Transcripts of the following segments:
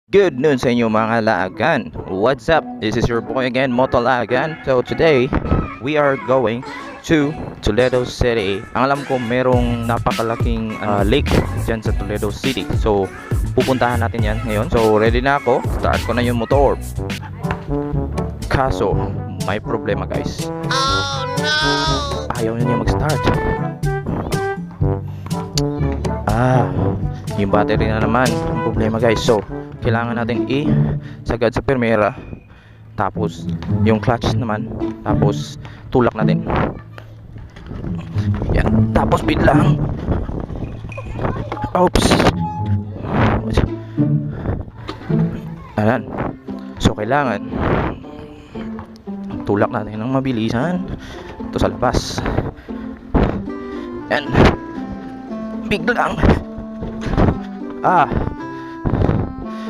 Good noon sa inyo mga laagan. What's up? This is your boy again, Moto Laagan. So today, we are going to Toledo City. Ang alam ko merong napakalaking lake dyan sa Toledo City. So pupuntahan natin yan ngayon. So ready na ako. Start ko na yung motor. Kaso, may problema guys. Oh no! Ayaw na niya mag-start. Yung battery na naman ang problema guys. So kailangan natin i-sagad sa permera, tapos yung clutch naman, tapos tulak natin yan, tapos biglang oops, ayan. So kailangan tulak natin ng mabilisan ito sa labas yan, biglang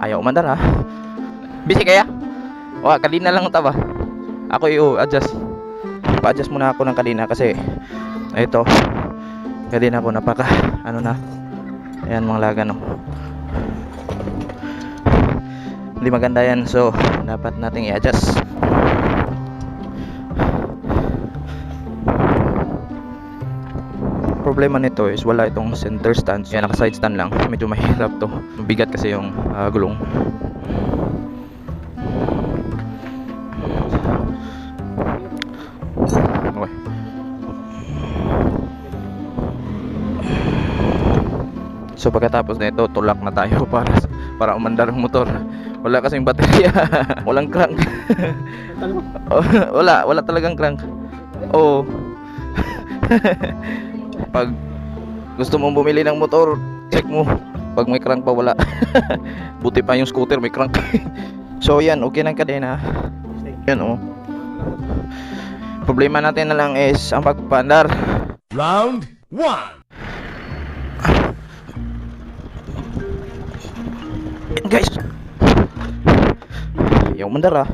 ayaw umandar ha. Busy kaya? O, kadina lang ito ba? Ako i-adjust. Pa-adjust muna ako ng kadina kasi ito, kadina ko napaka ano na. Ayan mga laga no. Hindi maganda yan, so dapat nating i-adjust. Problema nito is wala itong center stand. Yan, naka side stand lang. Medyo mahirap to. Bigat kasi yung gulong. Okay. So pagkatapos nito, tulak na tayo para umandar ang motor. Wala kasing baterya. Walang crank. wala talagang crank. Oh. Pag gusto mong bumili ng motor, check mo pag may crank pa wala. Buti pa yung scooter may crank. So yan, okay ng kadena. Yan oh. Problema natin na lang is ang pagpandar. Round 1. Guys, yung mandar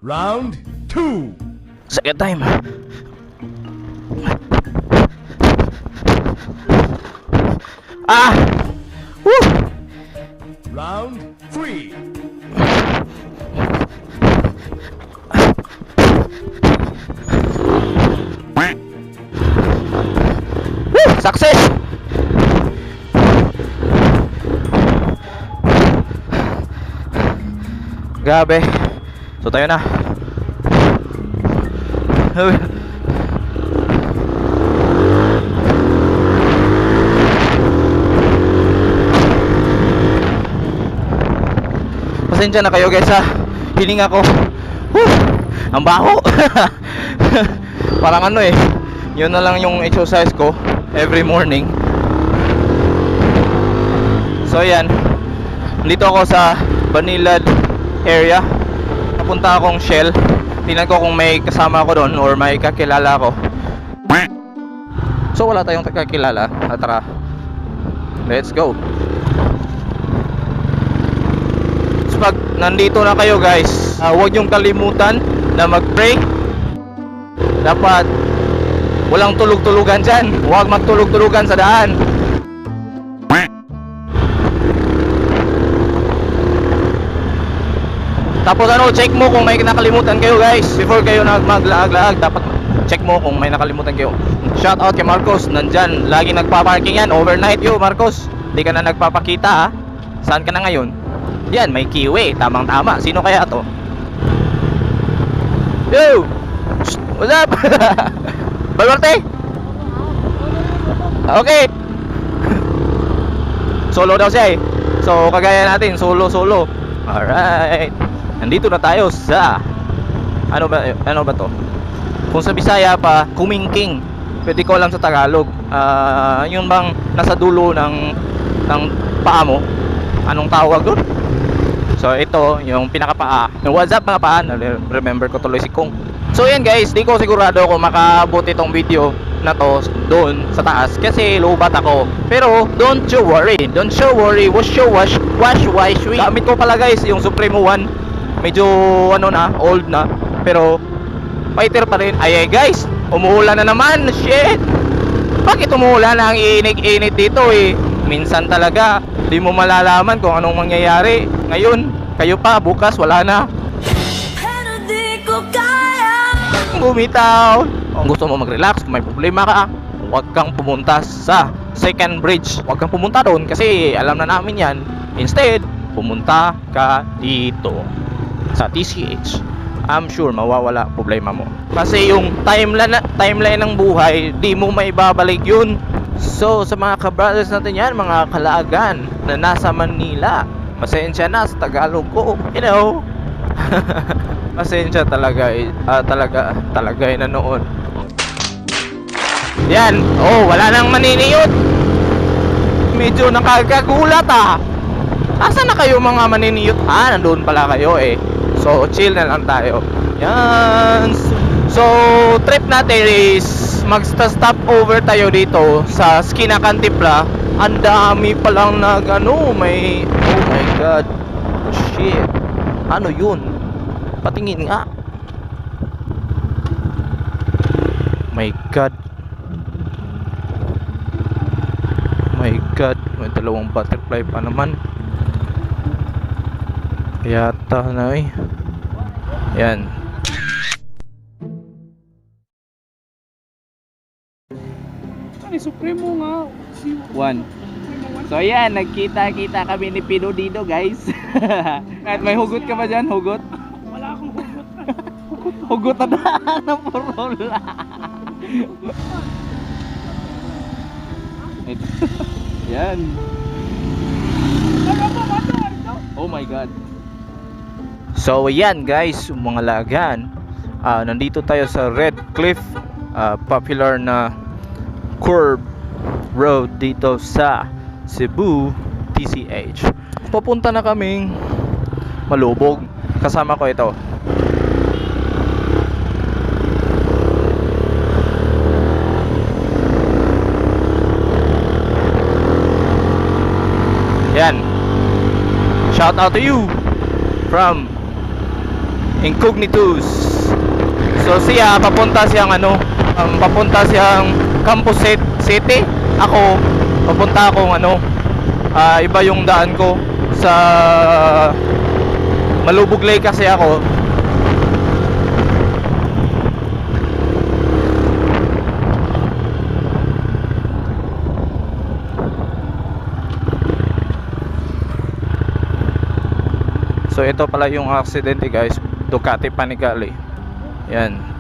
Round 2. second time. Woo! Round 3. Woo! Success! Grabe. So tayo na. Pasensya na kayo guys ha. Hininga ko. Ang baho. Parang ano yun na lang yung exercise ko every morning. So yan, dito ako sa Banilad area. Napunta akong Shell. Tingnan ko kung may kasama ako doon or may kakilala ko. So wala tayong kakilala. Tara, let's go. Pag nandito na kayo guys, huwag niyong kalimutan na mag-pray. Dapat walang tulog-tulugan dyan. Huwag magtulog-tulugan sa daan. Tapos check mo kung may nakalimutan kayo guys. Before kayo maglaag-laag, dapat check mo kung may nakalimutan kayo. Shout out kay Marcos, nandyan lagi nagpa-parking yan. Overnight yo Marcos, di ka na nagpapakita ha. Saan ka na ngayon? Yan, may kiwi, tamang tama. Sino kaya to? Yo! Shh, what's up? Balwarte? Okay. Solo daw siya So kagaya natin, solo. Alright. Nandito na tayo sa ano ba to? Kung sa Bisaya pa, kumingking. Pwede ko alam sa Tagalog. Yun bang nasa dulo ng paa mo? Anong tawag doon? So ito yung pinakapaa. What's up mga paa? Remember ko tuloy si Kong. So yan guys, di ko sigurado kung makaabot itong video na to doon sa taas kasi lobat ako. Pero don't you worry. Wash. Gamit ko pala guys yung Supremo 1. Medyo old na. Pero fighter pa rin. Ay guys, umuulan na naman. Shit. Bakit umuulan? Ang init dito Minsan talaga, di mo malalaman kung anong mangyayari. Ngayon, kayo pa, bukas, wala na. Pero di ko kaya. Bumitaw. Kung gusto mo mag-relax, kung may problema ka, huwag kang pumunta sa second bridge. Huwag kang pumunta doon kasi alam na namin yan. Instead, pumunta ka dito sa TCH. I'm sure mawawala problema mo. Kasi yung timeline ng buhay, di mo maibabalik yun. So, sa mga ka-brothers natin yan, mga kalaagan na nasa Manila, pasensya na sa Tagalog ko. You know, pasensya talaga, talaga na noon. Yan, oh, wala nang maniniyot. Medyo nakakagulat ah. Asan na kayo mga maniniyot? Nandun pala kayo eh. So, chill na lang tayo. Yan. So, trip natin is magsta-stop over tayo dito sa Esquina Cantipla. Ang dami palang may... Oh my god. Shit. Ano yun? Patingin nga. My god. My god. May dalawang butterfly pa naman. Yata na eh. Yan. Ano, Supremo nga. Si One. So yan, nagkita-kita kami ni Pino dito guys. At may hugot ka ba dyan? Hugot? Wala akong hugot. Hugot na daan ng porola. Ito. Yan. Oh my god. So yan guys, mga lagan, nandito tayo sa Red Cliff, popular na curve road dito sa Cebu TCH. Papunta na kaming Malubog. Kasama ko ito. Yan. Shout out to you from Incognitus. So siya papunta siyang papunta siyang Campus City. Ako papunta akong iba yung daan ko sa Malubog Lake kasi ako. So ito pala yung aksidente guys, Ducati Panigale. Yan.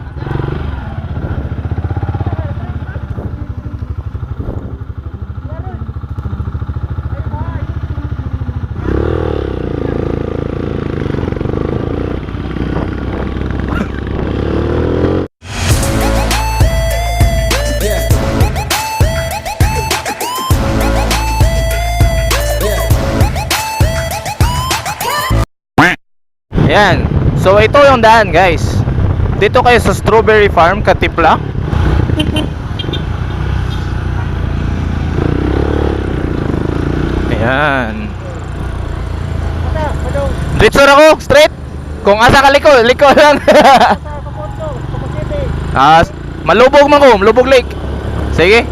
Yan. So ito yung daan guys. Dito kayo sa Strawberry Farm, Katipla. Ayan. Dito ako, straight. Kung asa ka liko lang. Malubog man ko, Malubog Lake. Sige.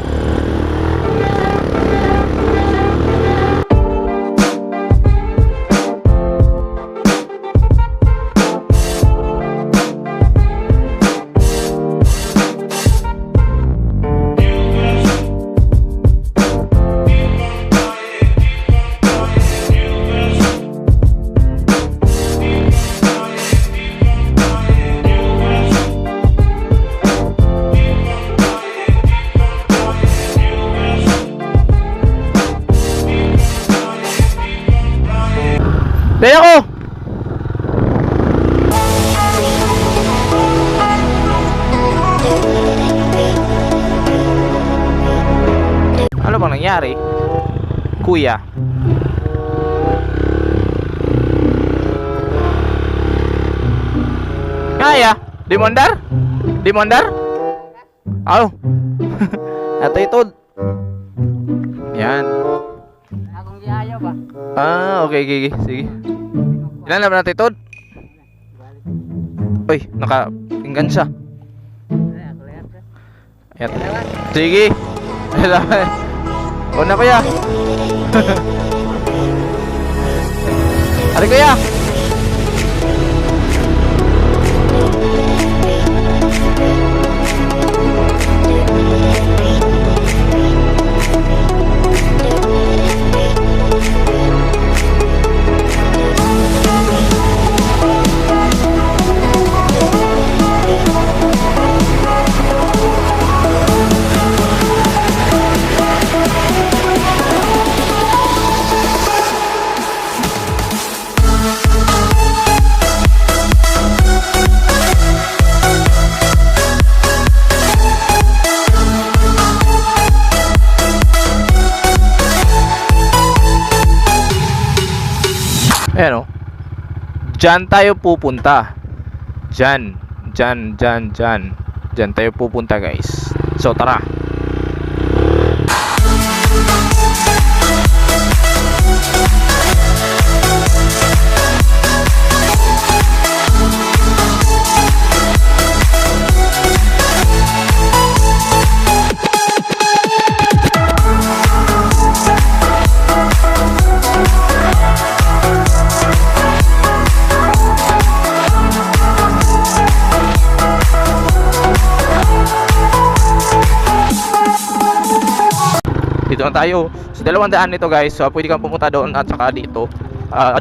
Dali ako! Ano bang nangyari? Kuya. Kaya? Di mondar? Di mondar? Oh. Ato ito. Yan. Akong giayaw ba? Okay. Sige. Ilan na ba natin ito? Uy, naka-tinggan siya. Ayan. Sige. O na kuya. Ari kuya. Ayan o. Diyan tayo pupunta. Diyan. Diyan tayo pupunta guys. So tara. Dito na tayo. So dalawang daan nito guys. So pwede kang pumunta doon at saka dito.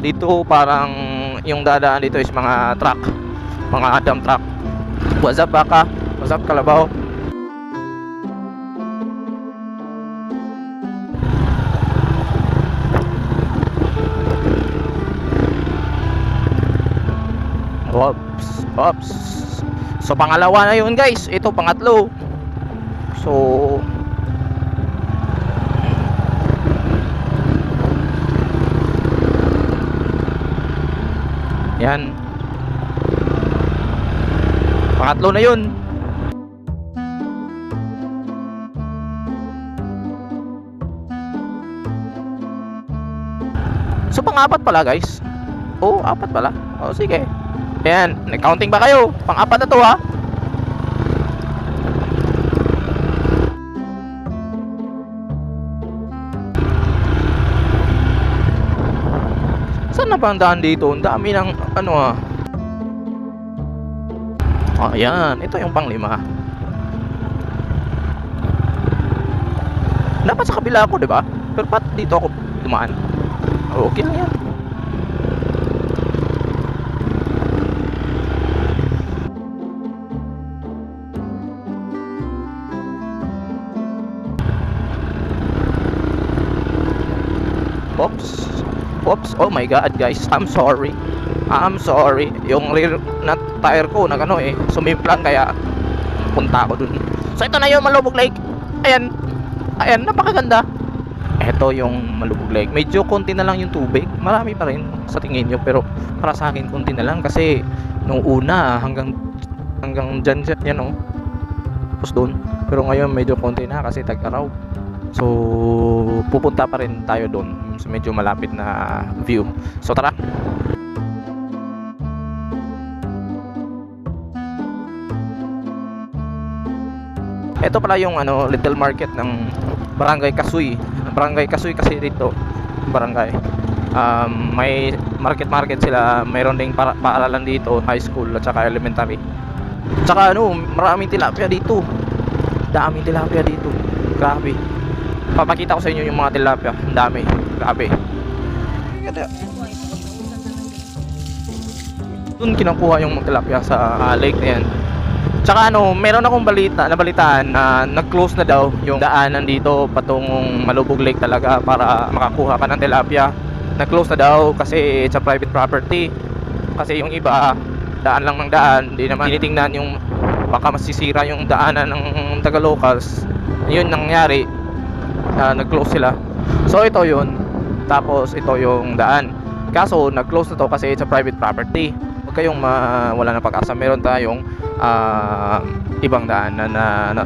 Dito parang yung dadaan dito is mga truck. Mga dump truck. What's up baka? What's up kalabaw? Oops. So pangalawa na yun guys. Ito pangatlo. So yan. Pangatlo na yun. So pang-apat pala guys. Oh, apat pala. Oh, sige. Yan, nag-counting ba kayo? Pang-apat na to ha. Saan na ba ang daan dito? Ang dami ng ano ah. Ayan, ito yung pang-5. Dapat sa kabila ako, 'di ba? Pero pat dito ako dumaan. Okay lang 'yan. Oops, oh my god guys, I'm sorry. Yung rear na tire ko nagano sumimplang kaya punta ako dun. So ito na yung Malubog Lake. Ayan, napakaganda. Ito yung Malubog Lake. Medyo konti na lang yung tubig. Marami pa rin sa tingin nyo, pero para sa akin konti na lang kasi nung una hanggang dyan yan o. Tapos dun. Pero ngayon medyo konti na kasi tag-araw. So pupunta pa rin tayo doon sa medyo malapit na view. So tara. Ito pala yung little market ng Barangay Kasuy. Barangay Kasuy kasi dito barangay. May market sila. Mayroon ding paaralan dito, high school at saka elementary. Tsaka maraming tilapia dito. Daming tilapia dito. Grabe. Papakita ko sa inyo yung mga tilapia. Ang dami. Grabe. Doon kinukuha yung mga tilapia sa lake na yan. Tsaka meron akong nabalitaan na nag-close na daw yung daanan dito patungong Malubog Lake talaga para makakuha ka ng tilapia. Nag-close na daw kasi it's a private property. Kasi yung iba, daan lang ng daan. Hindi naman tinitingnan yung baka masisira yung daanan ng taga-locals. Yun nangyari. Nag-close sila. So ito yun. Tapos ito yung daan. Kaso nag-close na to kasi it's a private property. Huwag kayong wala na pag-asa. Meron tayong ibang daan na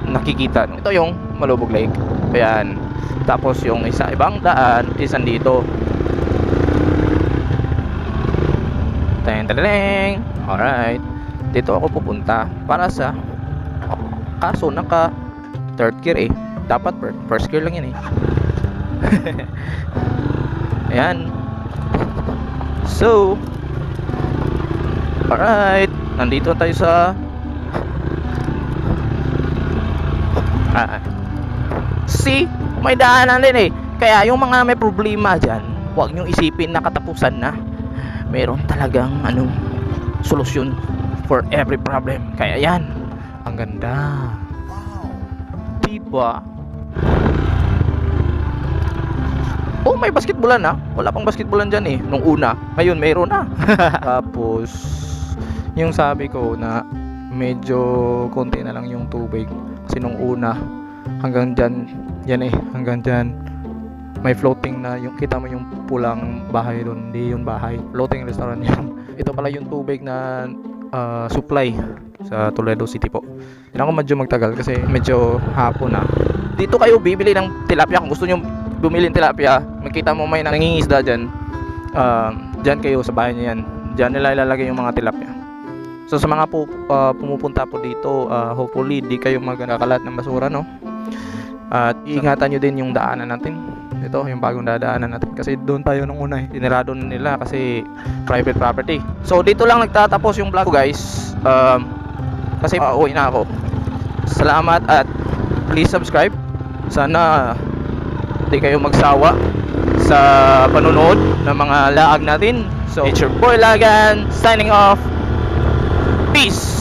nakikita. Ito yung Malubog Lake. Ayan. Tapos yung ibang daan is andito. Teng. Alright. Dito ako pupunta para sa kaso naka third gear Dapat first gear lang yan eh. Ayan. So, alright, nandito tayo sa see, may daanan din eh. Kaya yung mga may problema dyan, huwag nyo isipin na katapusan na. Meron talagang solusyon for every problem. Kaya yan, ang ganda. Diba? Oh, may basketballan na. Wala pang basketballan dyan eh nung una. Ngayon mayroon na. Tapos yung sabi ko na medyo konti na lang yung tubig. Kasi nung una hanggang dyan, yan eh, hanggang dyan may floating na yung, kita mo yung pulang bahay doon. Hindi yung bahay, floating restaurant yan. Ito pala yung tubig na supply sa Toledo City po. Hindi ako medyo magtagal kasi medyo hapon na. Dito kayo bibili ng tilapia kung gusto nyo bumili ng tilapia. Makita mo may nangingisda dyan. Dyan kayo sa bahay niya yan. Dyan nila ilalagay yung mga tilapia. So sa mga pumupunta po dito, hopefully di kayo magkakalat ng basura, no? At iingatan nyo din yung daanan natin. Ito yung bagong dadaanan natin kasi doon tayo nung una eh. Tinirado na nila kasi private property. So dito lang nagtatapos yung vlog ko, guys. Kasi uwi na ako. Salamat at please subscribe. Sana di kayo magsawa sa panonood ng mga laag natin. So it's your boy Lagan signing off. Peace.